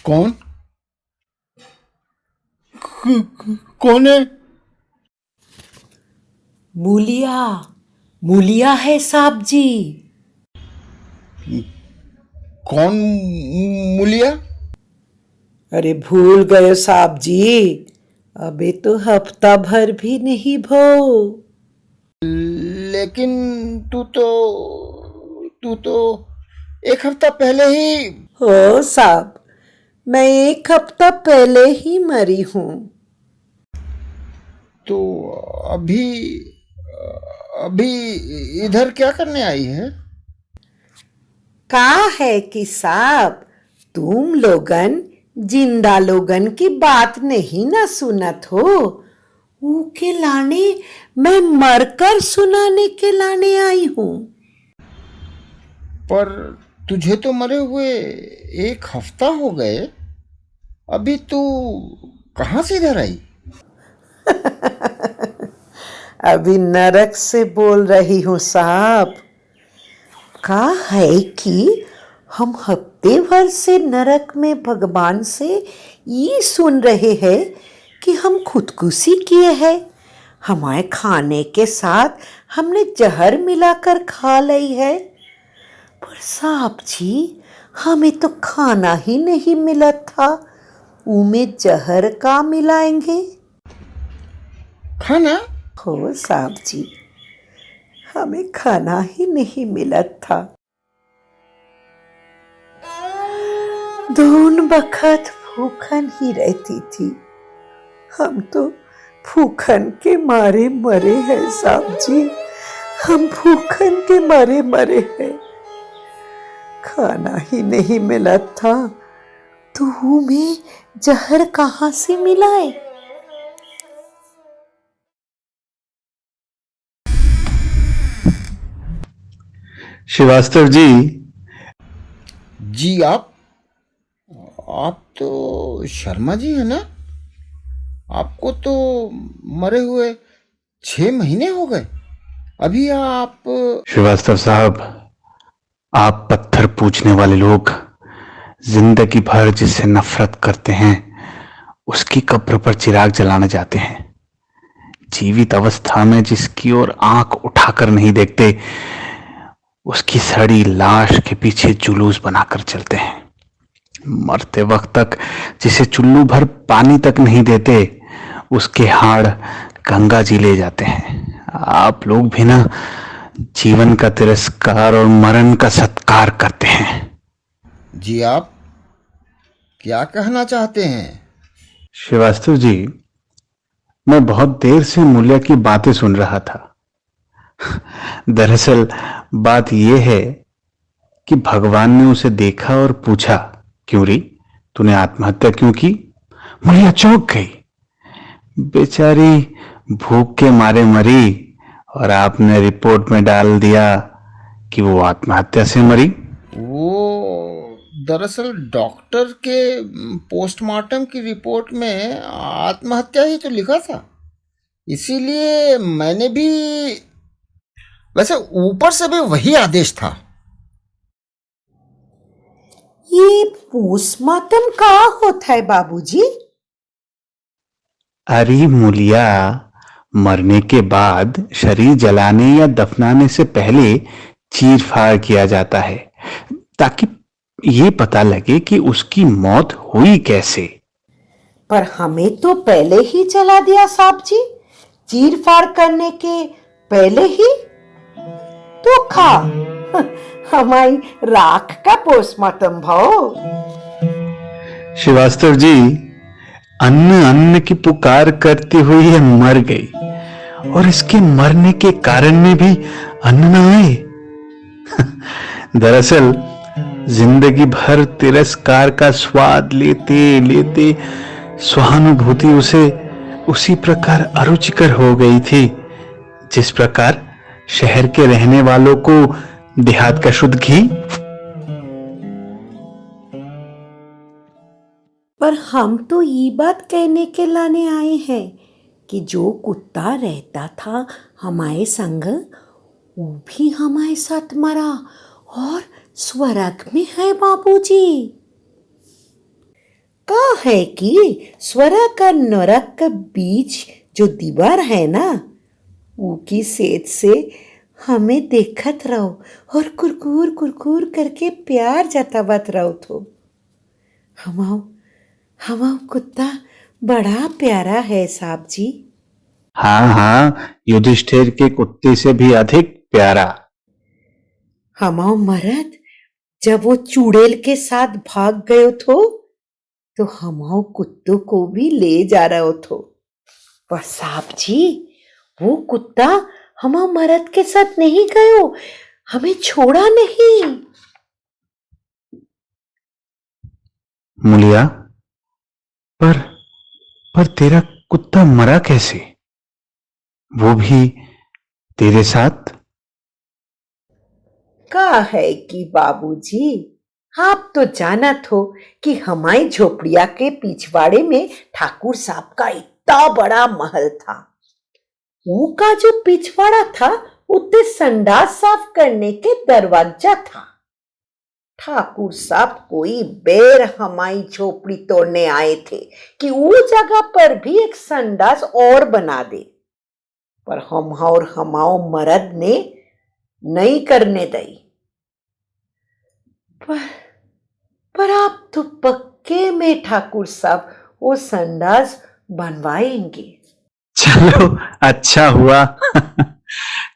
कौन कौन है? मूलिया, मूलिया है साहब जी। कौन मूलिया? अरे भूल गए साहब जी, अबे तो हफ्ता भर भी नहीं भो। लेकिन तू तो 1 हफ्ता पहले ही। हो साहब, मैं 1 हफ्ता पहले ही मरी हूँ। तो अभी अभी इधर क्या करने आई है? कहा है कि साहब, तुम लोगन जिंदा लोगन की बात नहीं ना सुनत हो, ऊके लाने मैं मरकर सुनाने के लाने आई हूँ। पर तुझे तो मरे हुए 1 हफ्ता हो गए। अभी तू कहाँ से इधर आई? अभी नरक से बोल रही हूँ साहब। कहा है कि हम हफ्ते भर से नरक में भगवान से ये सुन रहे हैं कि हम खुदकुशी किए हैं। हमारे खाने के साथ हमने जहर मिलाकर खा ली है। पर साहब जी, हमें तो खाना ही नहीं मिला था, उमें जहर का मिलाएंगे? खाना? हो साहब जी, हमें खाना ही नहीं मिला था। दोनों बखत भूखन ही रहती थी। हम तो भूखन के मारे मरे हैं साहब जी, हम भूखन के मारे मरे हैं। खाना ही नहीं मिला था तो हमें जहर कहाँ से मिलाए? श्रीवास्तव जी। जी आप तो शर्मा जी है ना? आपको तो मरे हुए 6 महीने हो गए। अभी आप। श्रीवास्तव साहब, आप पत्थर पूछने वाले लोग जिंदगी भर जिससे नफरत करते हैं उसकी कब्र पर चिराग जलाने जाते हैं। जीवित अवस्था में जिसकी ओर आंख उठाकर नहीं देखते उसकी सड़ी लाश के पीछे जुलूस बनाकर चलते हैं। मरते वक्त तक जिसे चुल्लू भर पानी तक नहीं देते उसके हाड़ गंगा जी ले जाते हैं। आप लोग भी ना जीवन का तिरस्कार और मरण का सत्कार करते हैं। जी आप क्या कहना चाहते हैं? श्रीवास्तव जी, मैं बहुत देर से मूल्य की बातें सुन रहा था। दरअसल बात यह है कि भगवान ने उसे देखा और पूछा, क्यों री, तूने आत्महत्या क्यों की? मूल्य चौंक गई। बेचारी भूख के मारे मरी और आपने रिपोर्ट में डाल दिया कि वो आत्महत्या से मरी। वो दरअसल डॉक्टर के पोस्टमार्टम की रिपोर्ट में आत्महत्या ही तो लिखा था, इसीलिए मैंने भी। वैसे ऊपर से भी वही आदेश था। ये पोस्टमार्टम का होता है बाबूजी? अरे मूलिया, मरने के बाद शरीर जलाने या दफनाने से पहले चीर फाड़ किया जाता है ताकि ये पता लगे कि उसकी मौत हुई कैसे। पर हमें तो पहले ही जला दिया साहब जी, चीर फाड़ करने के पहले ही तो खा। हमारी राख का पोस्टमार्टम भाव। श्रीवास्तव जी, अन्न अन्न की पुकार करती हुई ये मर गई और इसके मरने के कारण में भी अन्न न आए। दरअसल जिंदगी भर तिरस्कार का स्वाद लेते लेते सहानुभूति उसे उसी प्रकार अरुचिकर हो गई थी जिस प्रकार शहर के रहने वालों को देहात का शुद्ध घी। पर हम तो ये बात कहने के लाने आए हैं कि जो कुत्ता रहता था हमारे संग, वो भी हमारे साथ मरा और स्वर्ग में है बाबूजी। का है कि स्वर्ग और नरक के बीच जो दीवार है ना, वो की सेज से हमें देखत रहो और कुरकुर कुरकुर करके प्यार जतावत रहो। तो हमाओ हमाओ कुत्ता बड़ा प्यारा है साहब जी। हाँ हाँ, युधिष्ठिर के कुत्ते से भी अधिक प्यारा। हमाओ मरद जब वो चुड़ैल के साथ भाग गयो तो हमाओ कुत्तों को भी ले जा रहे थो। पर साहब जी, वो कुत्ता हमाओ मरद के साथ नहीं गयो, हमें छोड़ा नहीं। मुलिया, पर पर तेरा कुत्ता मरा कैसे, वो भी तेरे साथ? का है कि बाबूजी, आप तो जानत हो कि हमारी झोपड़िया के पिछवाड़े में ठाकुर साहब का इतना बड़ा महल था। वो का जो पिछवाड़ा था उतने संडास साफ करने के दरवाजा था। ठाकुर साहब कोई बेर हमारी झोपड़ी तोड़ने आए थे कि वो जगह पर भी एक संडास और बना दे, पर हम और हमाओ मर्द ने नहीं करने दी। पर आप तो पक्के में ठाकुर साहब वो संडास बनवाएंगे। चलो अच्छा हुआ।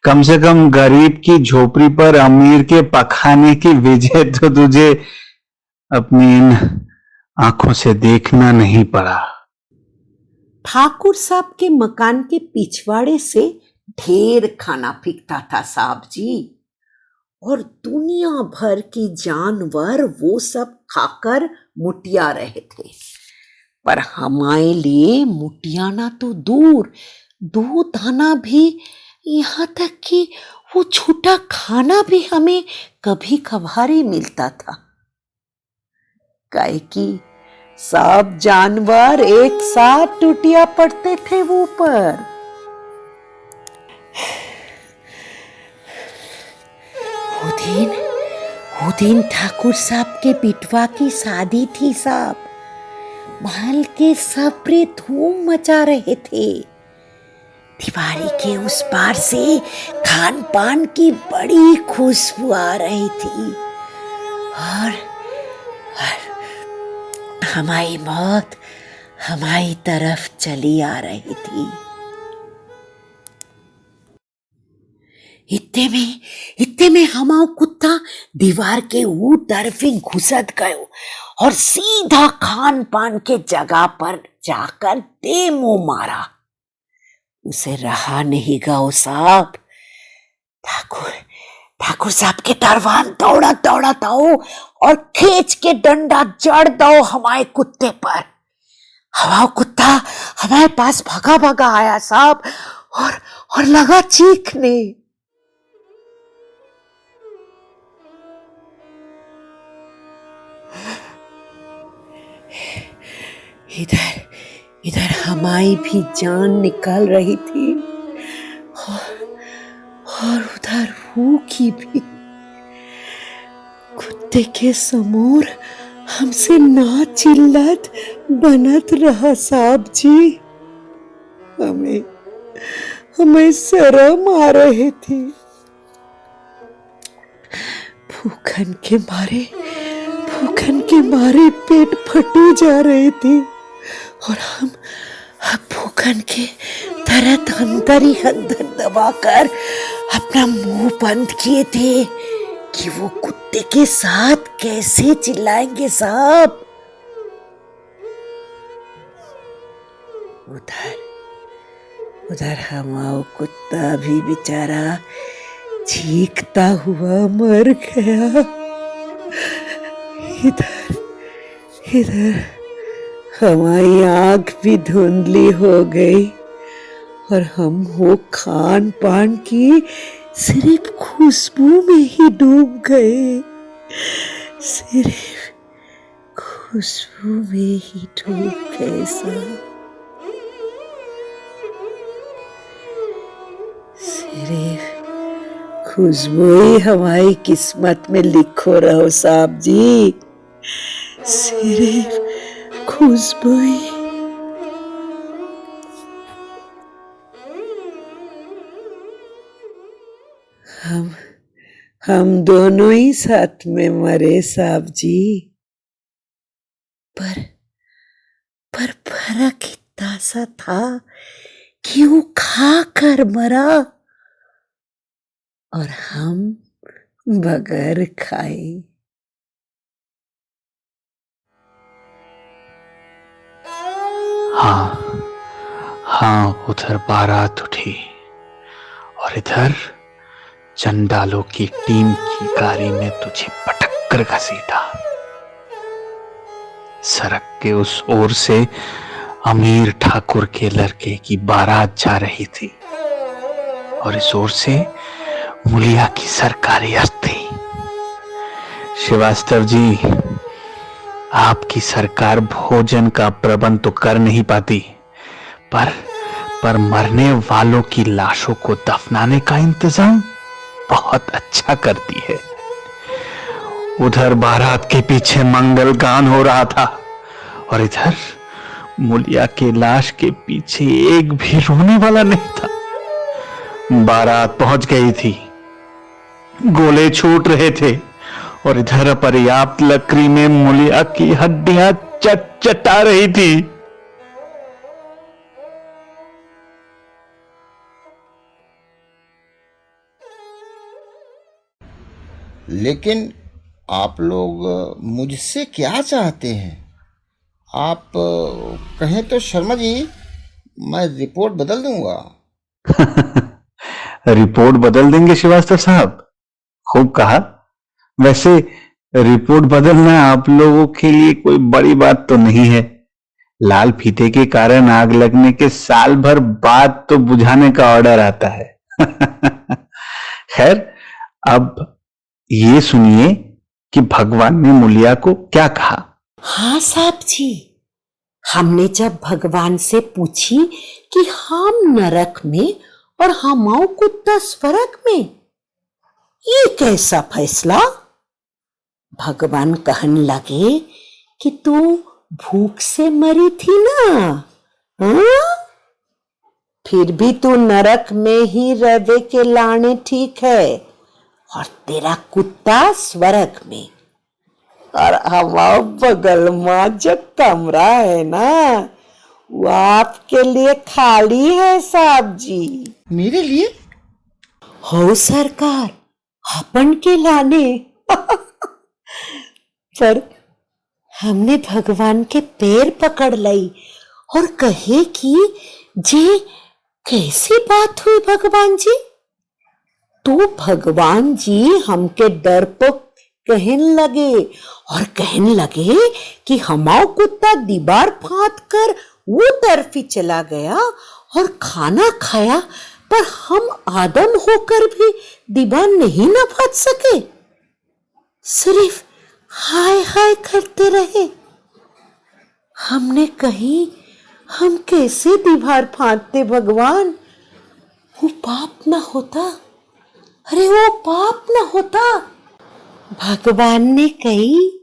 कम से कम गरीब की झोपड़ी पर अमीर के पखाने की विजय तो तुझे अपनी इन आंखों से देखना नहीं पड़ा। ठाकुर साहब के मकान के पिछवाड़े से ढेर खाना फेंकता था साहब जी, और दुनिया भर के जानवर वो सब खाकर मुटिया रहे थे। पर हमारे लिए मुटियाना तो दूर, दो दाना भी, यहाँ तक कि वो छोटा खाना भी हमें कभी कभार ही मिलता था। काहे कि सब जानवर एक साथ टूटिया पड़ते थे वो पर। वो दिन ठाकुर साहब के बिटवा की शादी थी साहब। महल के सबरे धूम मचा रहे थे। दीवारी के उस पार से खान पान की बड़ी खुशबू आ रही थी, और हमारी मौत हमारी तरफ चली आ रही थी। इतने में हमारा कुत्ता दीवार के ऊ तरफ घुसत गयो और सीधा खान पान के जगह पर जाकर दे मुंह मारा। उसे रहा नहीं गाओ साहब। ठाकुर साहब के दरवान दौड़ा दो और खींच के डंडा जड़ दो हमारे कुत्ते पर। हमारा कुत्ता हमारे पास भागा आया साहब, और लगा चीखने। इधर हमारी भी जान निकल रही थी, और उधर वो की भी। कुत्ते के समूर हमसे ना चिल्लत बनत रहा साहब जी। हमें शर्म आ रहे थी। भूखन के मारे पेट फटे जा रहे थे, और हम भूखन के तरत अंदर दबाकर अपना मुंह बंद किए थे कि वो कुत्ते के साथ कैसे चिल्लाएंगे साहब। उधर हमारा कुत्ता भी बेचारा चीखता हुआ मर गया। इधर हमारी आंख भी धुंधली हो गई, और हम वो खान पान की सिर्फ खुशबू में ही डूब गए। सिर्फ खुशबू में ही डूब गए साहब। सिर्फ खुशबू ही हमारी किस्मत में लिखो रहो साहब जी। सिर्फ खुशबू। हम दोनों ही साथ में मरे साहब जी। पर फर्क इतना सा था कि वो खा कर मरा और हम बगैर खाए। हाँ हाँ, उधर बारात उठी और इधर चंडालों की टीम की गाड़ी ने तुझे पटक कर घसीटा। सड़क के उस ओर से अमीर ठाकुर के लड़के की बारात जा रही थी और इस ओर से मुलिया की सरकारी अर्थी। श्रीवास्तव जी, आपकी सरकार भोजन का प्रबंध तो कर नहीं पाती, पर मरने वालों की लाशों को दफनाने का इंतजाम बहुत अच्छा करती है। उधर बारात के पीछे मंगल गान हो रहा था और इधर मुलिया के लाश के पीछे एक भी रोने वाला नहीं था। बारात पहुंच गई थी, गोले छूट रहे थे और इधर पर्याप्त लकड़ी में मुलिया की हड्डियां चटा रही थी। लेकिन आप लोग मुझसे क्या चाहते हैं? आप कहें तो शर्मा जी, मैं रिपोर्ट बदल दूंगा। रिपोर्ट बदल देंगे श्रीवास्तव साहब? खूब कहा। वैसे रिपोर्ट बदलना आप लोगों के लिए कोई बड़ी बात तो नहीं है। लाल फीते के कारण आग लगने के साल भर बाद तो बुझाने का ऑर्डर आता है। खैर, अब ये सुनिए कि भगवान ने मुलिया को क्या कहा। हाँ साहब जी, हमने जब भगवान से पूछी कि हम नरक में और हमाओ कुत्ता स्वर्ग में, ये कैसा फैसला? भगवान कहने लगे कि तू भूख से मरी थी ना, हाँ? फिर भी तू नरक में ही रवे के लाने ठीक है और तेरा कुत्ता स्वर्ग में। और हमारे बगल में जो कमरा है ना, वो आपके लिए खाली है साहब जी। मेरे लिए? हो सरकार, अपन के लाने। पर हमने भगवान के पैर पकड़ लाई और कहे कि जे कैसी बात हुई भगवान जी? तो भगवान जी हमके डरपोक कहने लगे कि हमारा कुत्ता दीवार फांद कर वो तरफ ही चला गया और खाना खाया, पर हम आदम होकर भी दीवार नहीं ना फांद सके, सिर्फ हाय हाय करते रहे। हमने कही हम कैसे दीवार फांदते भगवान? वो पाप ना होता, अरे वो पाप ना होता। भगवान ने कही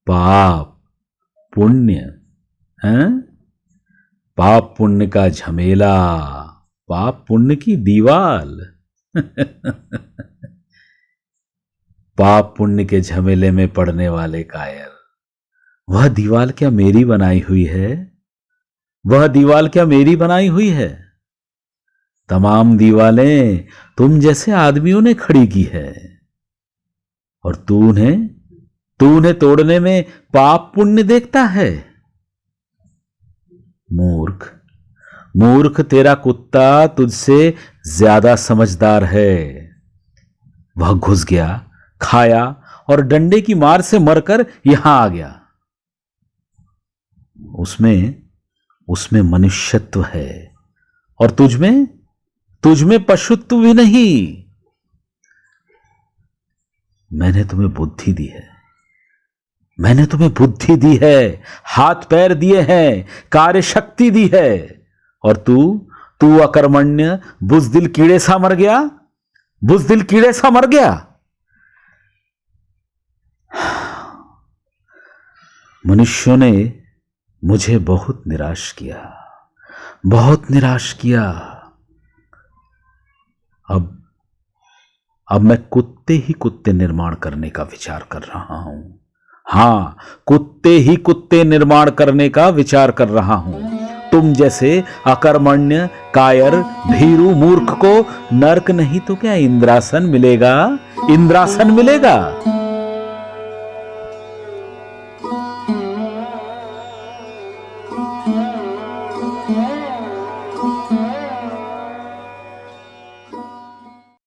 पाप पुण्य है, पाप पुण्य का झमेला, पाप पुण्य की दीवाल। पाप पुण्य के झमेले में पड़ने वाले कायर, वह दीवाल क्या मेरी बनाई हुई है? वह दीवाल क्या मेरी बनाई हुई है? तमाम दीवालें तुम जैसे आदमियों ने खड़ी की है और तूने तोड़ने में पाप पुण्य देखता है। मूर्ख मूर्ख, तेरा कुत्ता तुझसे ज्यादा समझदार है। वह घुस गया, खाया और डंडे की मार से मरकर यहां आ गया। उसमें मनुष्यत्व है और तुझमें पशुत्व भी नहीं। मैंने तुम्हें बुद्धि दी है, हाथ पैर दिए हैं, कार्य शक्ति दी है, और तू अकर्मण्य बुजदिल कीड़े सा मर गया। मनुष्यों ने मुझे बहुत निराश किया, बहुत निराश किया। अब मैं कुत्ते ही कुत्ते निर्माण करने का विचार कर रहा हूं। हां, कुत्ते ही कुत्ते निर्माण करने का विचार कर रहा हूं। तुम जैसे अकर्मण्य, कायर, भीरू मूर्ख को नर्क नहीं तो क्या इंद्रासन मिलेगा? इंद्रासन मिलेगा।